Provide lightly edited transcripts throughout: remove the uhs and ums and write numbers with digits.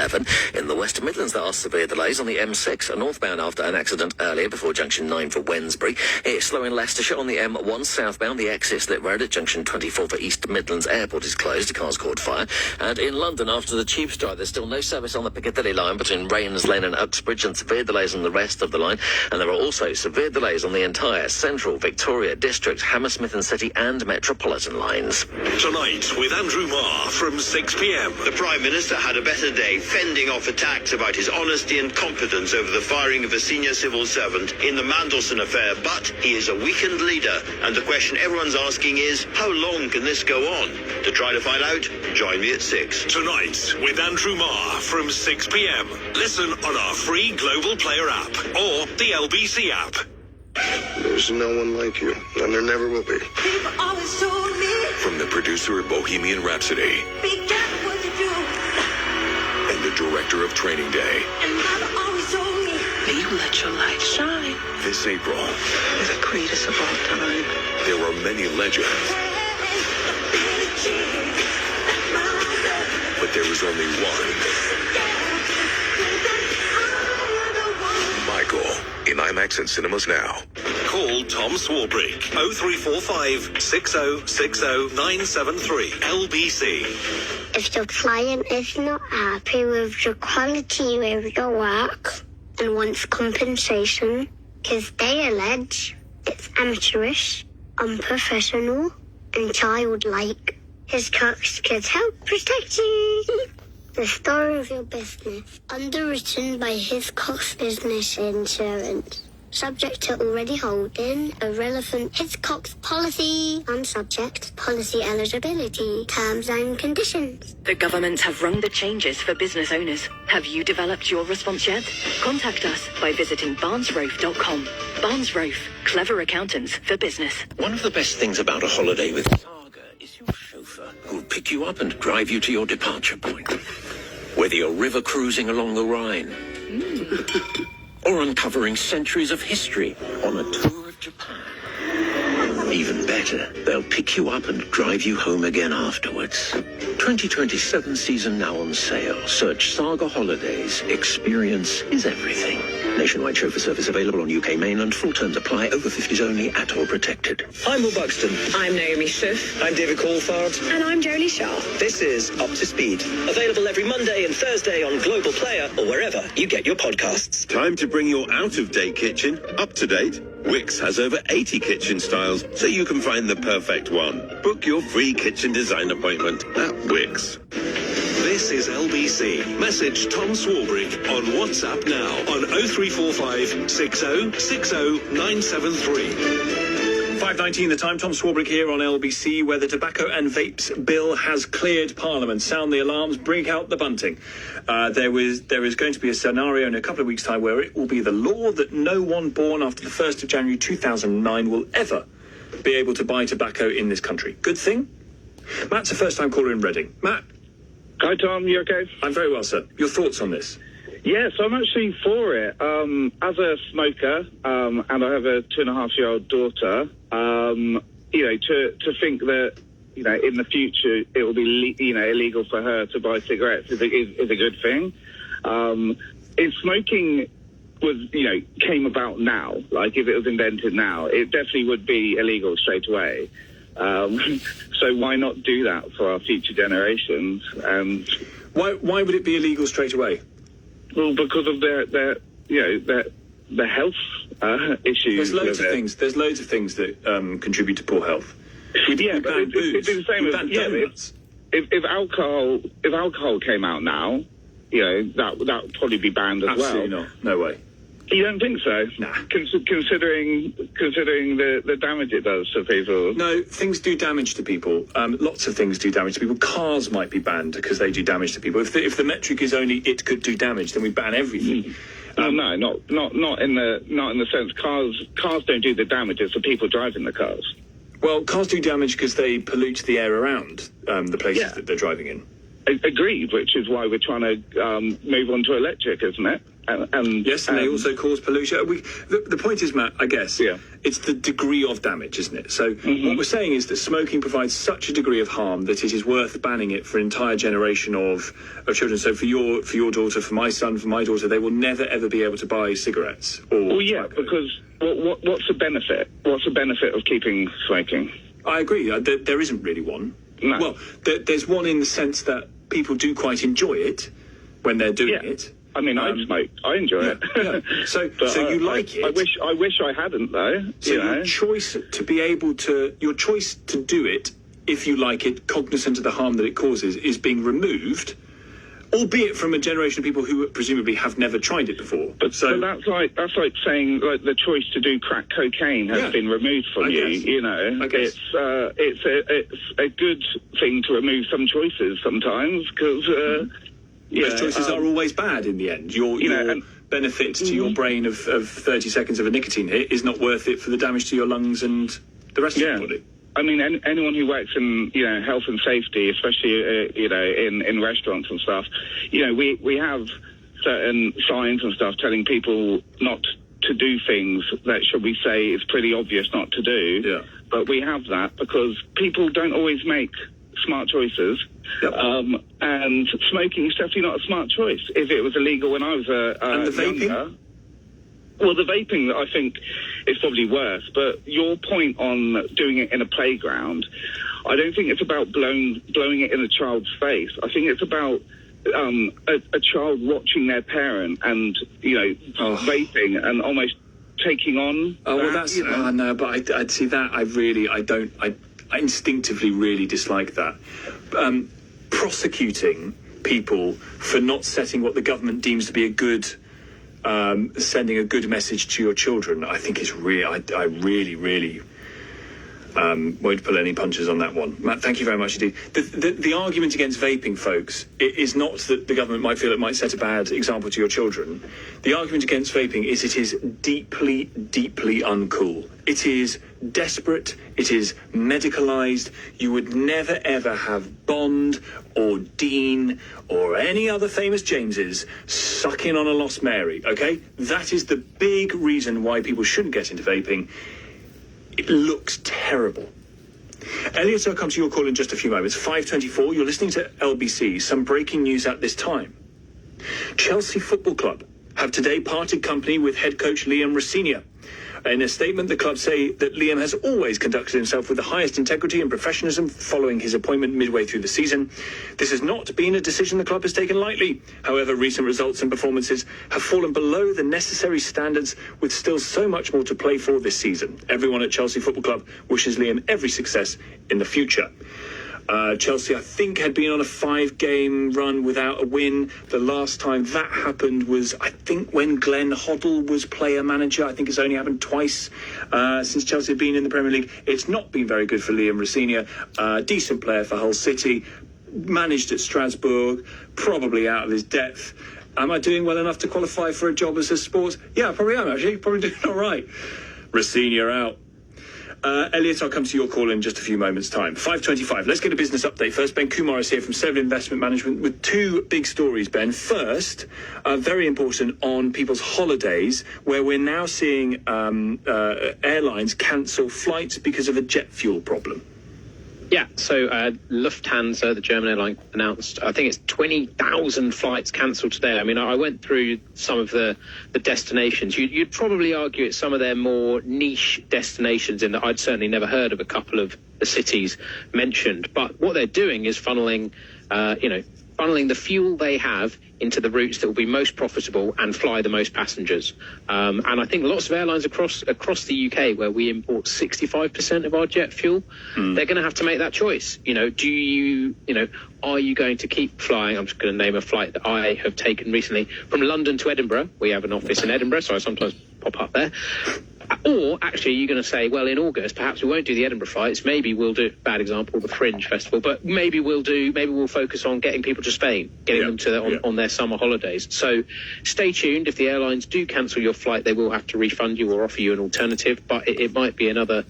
11. In the West Midlands, there are severe delays on the M6 northbound after an accident earlier before junction 9 for Wednesbury. It's slow in Leicestershire on the M1 southbound. The exit Slip Road at junction 24 for East Midlands Airport is closed. A car's caught fire. And in London, after the tube strike, there's still no service on the Piccadilly line between Rains Lane and Uxbridge, and severe delays on the rest of the line. And there are also severe delays on the entire Central, Victoria District, Hammersmith and City and Metropolitan lines. Tonight with Andrew Marr from 6 p.m. The Prime Minister had a better day fending off attacks about his honesty and competence over the firing of a senior civil servant in the Mandelson affair, but he is a weakened leader, and the question everyone's asking is, how long can this go on? To try to find out, join me at 6. Tonight with Andrew Marr from 6 p.m. Listen on our free Global Player app or the LBC app. There's no one like you, and there never will be. People always told me, From the producer of Bohemian Rhapsody be careful what you do. and the director of Training Day, And Mama always told me, You let your light shine. this April, You're the greatest of all time. there are many legends, but there is only one. Michael, in IMAX and cinemas now. Call Tom Swarbrick, 0345 6060 973 LBC. If your client is not happy with the quality of your work and wants compensation, because they allege it's amateurish, unprofessional, and childlike, Hiscox could help protect you. The story of your business, underwritten by Hiscox Business Insurance. Subject to already holding a relevant Hiscox policy and subject to policy eligibility, terms and conditions. The government have rung the changes for business owners. Have you developed your response yet? Contact us by visiting barnesrofe.com. Barnes Rofe, clever accountants for business. One of the best things about a holiday with Saga is your chauffeur who'll pick you up and drive you to your departure point. Whether you're river cruising along the Rhine or uncovering centuries of history on a tour of Japan. Even better, they'll pick you up and drive you home again afterwards. 2027 season now on sale. Search Saga Holidays. Experience is everything. Nationwide chauffeur service available on UK mainland. Full terms apply. Over 50s only. At all protected. I'm Will Buxton. I'm Naomi Schiff. I'm David Coulthard. And I'm Jolie Shaw. This is Up to Speed. Available every Monday and Thursday on Global Player or wherever you get your podcasts. Time to bring your out-of-date kitchen up to date. Wix has over 80 kitchen styles, so you can find the perfect one. Book your free kitchen design appointment at Wix. This is LBC. Message Tom Swarbrick on WhatsApp now on 0345 6060 973. 5:19 the time. Tom Swarbrick here on LBC, where the Tobacco and Vapes Bill has cleared Parliament. Sound the alarms, bring out the bunting. There is going to be a scenario in a couple of weeks' time where it will be the law that no one born after the 1st of January 2009 will ever be able to buy tobacco in this country. Good thing? Matt's a first-time caller in Reading. Matt. Hi, Tom. You okay? I'm very well, sir. Your thoughts on this? Yes, I'm actually for it. As a smoker, and I have a 2.5-year-old daughter, to think that, in the future it will be, illegal for her to buy cigarettes is a good thing. If smoking came about now, like if it was invented now, it definitely would be illegal straight away. So why not do that for our future generations? Why would it be illegal straight away? Well, because of their health issues. There's loads of things that contribute to poor health. It'd be the same as if alcohol came out now, that would probably be banned as well. Absolutely not. No way. You don't think so? Nah. Considering the damage it does to people. No, things do damage to people. Lots of things do damage to people. Cars might be banned because they do damage to people. If the metric is only it could do damage, then we ban everything. Not in the sense cars don't do the damage. It's the people driving the cars. Well, cars do damage because they pollute the air around the places that they're driving in. Agreed, which is why we're trying to move on to electric, isn't it? And they also cause pollution. The point is, Matt, I guess, it's the degree of damage, isn't it? So what we're saying is that smoking provides such a degree of harm that it is worth banning it for an entire generation of children. So for your daughter, for my son, for my daughter, they will never ever be able to buy cigarettes. Because what's the benefit? What's the benefit of keeping smoking? I agree. There isn't really one. No. Well, there's one in the sense that people do quite enjoy it when they're doing it. I mean, I smoke. I enjoy it. Yeah. So you like it. I wish I hadn't, though. So your choice to do it, if you like it, cognizant of the harm that it causes, is being removed, albeit from a generation of people who presumably have never tried it before. But that's like saying like the choice to do crack cocaine has been removed from you. You know, it's a good thing to remove some choices sometimes because. Most choices are always bad in the end. Your benefit to your brain of 30 seconds of a nicotine hit is not worth it for the damage to your lungs and the rest of your body. I mean, anyone who works in health and safety, especially in restaurants and stuff, we have certain signs and stuff telling people not to do things that, shall we say, is pretty obvious not to do. Yeah. But we have that because people don't always make smart choices. Yep. And smoking is definitely not a smart choice. If it was illegal when I was and the vaping? younger, well, the vaping I think is probably worse. But your point on doing it in a playground, I don't think it's about blowing it in a child's face. I think it's about a child watching their parent and vaping and almost taking on. No, but I'd see that. I instinctively really dislike that. Prosecuting people for not setting what the government deems to be a good, sending a good message to your children, I think is really, I really won't pull any punches on that one. Matt, thank you very much indeed. The argument against vaping, folks, is not that the government might feel it might set a bad example to your children. The argument against vaping is it is deeply, deeply uncool. It is desperate. It is medicalised. You would never, ever have Bond or Dean or any other famous Jameses sucking on a Lost Mary, okay? That is the big reason why people shouldn't get into vaping. It looks terrible. Elliot, I'll come to your call in just a few moments. 5:24, you're listening to LBC. Some breaking news at this time. Chelsea Football Club have today parted company with head coach Liam Rosenior. In a statement, the club say that Liam has always conducted himself with the highest integrity and professionalism following his appointment midway through the season. This has not been a decision the club has taken lightly. However, recent results and performances have fallen below the necessary standards, with still so much more to play for this season. Everyone at Chelsea Football Club wishes Liam every success in the future. Chelsea, I think, had been on a 5-game run without a win. The last time that happened was, I think, when Glenn Hoddle was player-manager. I think it's only happened twice since Chelsea have been in the Premier League. It's not been very good for Liam Rosenior. Decent player for Hull City. Managed at Strasbourg. Probably out of his depth. Am I doing well enough to qualify for a job as a sports? Yeah, I probably am, actually. Probably doing all right. Rosenior out. Elliot, I'll come to your call in just a few moments' time. 5:25. Let's get a business update first. Ben Kumar is here from Seven Investment Management with two big stories, Ben. First, very important on people's holidays, where we're now seeing airlines cancel flights because of a jet fuel problem. Yeah, so Lufthansa, the German airline, announced, I think it's 20,000 flights cancelled today. I mean, I went through some of the destinations. You'd probably argue it's some of their more niche destinations, in that I'd certainly never heard of a couple of the cities mentioned. But what they're doing is funneling the fuel they have into the routes that will be most profitable and fly the most passengers. And I think lots of airlines across the UK, where we import 65% of our jet fuel, they're going to have to make that choice. Are you going to keep flying? I'm just going to name a flight that I have taken recently from London to Edinburgh. We have an office in Edinburgh, so I sometimes pop up there. Or actually, you're going to say, well, in August, perhaps we won't do the Edinburgh flights. Maybe we'll do, bad example, the Fringe Festival. But maybe we'll focus on getting people to Spain, getting them to on their summer holidays. So stay tuned. If the airlines do cancel your flight, they will have to refund you or offer you an alternative. But it might be another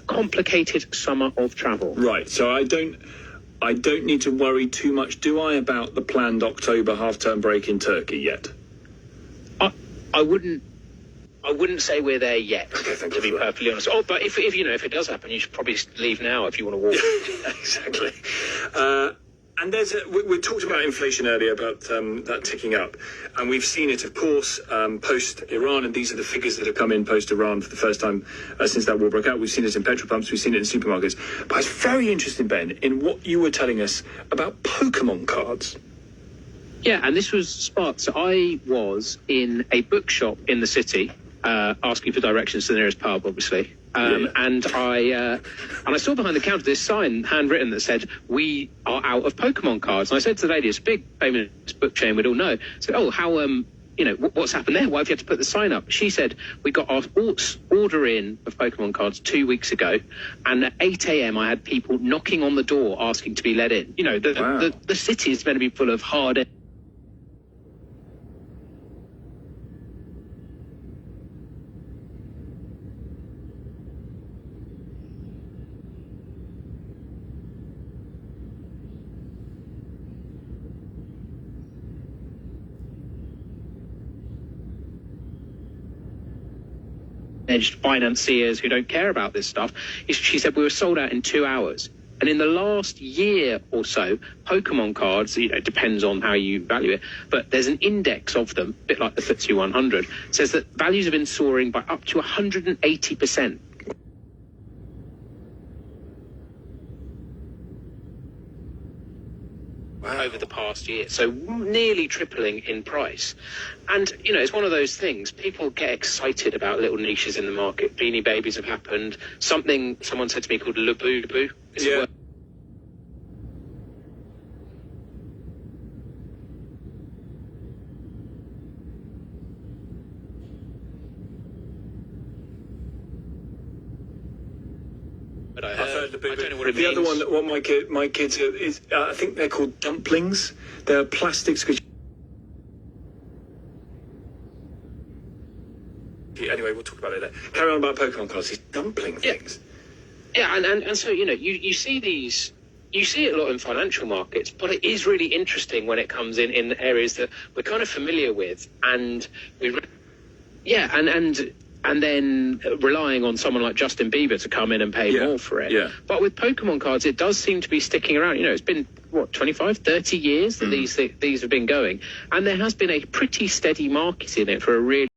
complicated summer of travel. Right. So I don't need to worry too much, do I, about the planned October half-term break in Turkey yet? I wouldn't say we're there yet, to be perfectly honest. Oh, but if it does happen, you should probably leave now if you want to walk. Exactly. And we talked about inflation earlier, about that ticking up, and we've seen it, of course, post-Iran, and these are the figures that have come in post-Iran for the first time since that war broke out. We've seen it in petrol pumps, we've seen it in supermarkets. But I was very interested, Ben, in what you were telling us about Pokemon cards. Yeah, and this was sparked. So I was in a bookshop in the city, asking for directions to the nearest pub, obviously. And I saw behind the counter this sign, handwritten, that said, "We are out of Pokemon cards." And I said to the lady, it's a big famous book chain, we'd all know. So, what's happened there? Why have you had to put the sign up? She said, we got our order in of Pokemon cards 2 weeks ago, and at 8 a.m. I had people knocking on the door asking to be let in. The city is meant to be full of hard edged financiers who don't care about this stuff. She said we were sold out in 2 hours. And in the last year or so, Pokemon cards, it depends on how you value it, but there's an index of them, a bit like the FTSE 100, says that values have been soaring by up to 180%. Over the past year, so nearly tripling in price. And it's one of those things, people get excited about little niches in the market. Beanie Babies have happened, someone said to me called Labubu. Yeah. I've heard I don't know what it means. The other one, what my kids is, I think they're called dumplings. They're plastics. Anyway, we'll talk about it later. Carry on about Pokemon cards. These dumpling things. Yeah, and so you see these. You see it a lot in financial markets, but it is really interesting when it comes in areas that we're kind of familiar with, and and then relying on someone like Justin Bieber to come in and pay more for it. Yeah. But with Pokemon cards, it does seem to be sticking around. It's been, 25, 30 years that these have been going. And there has been a pretty steady market in it for a really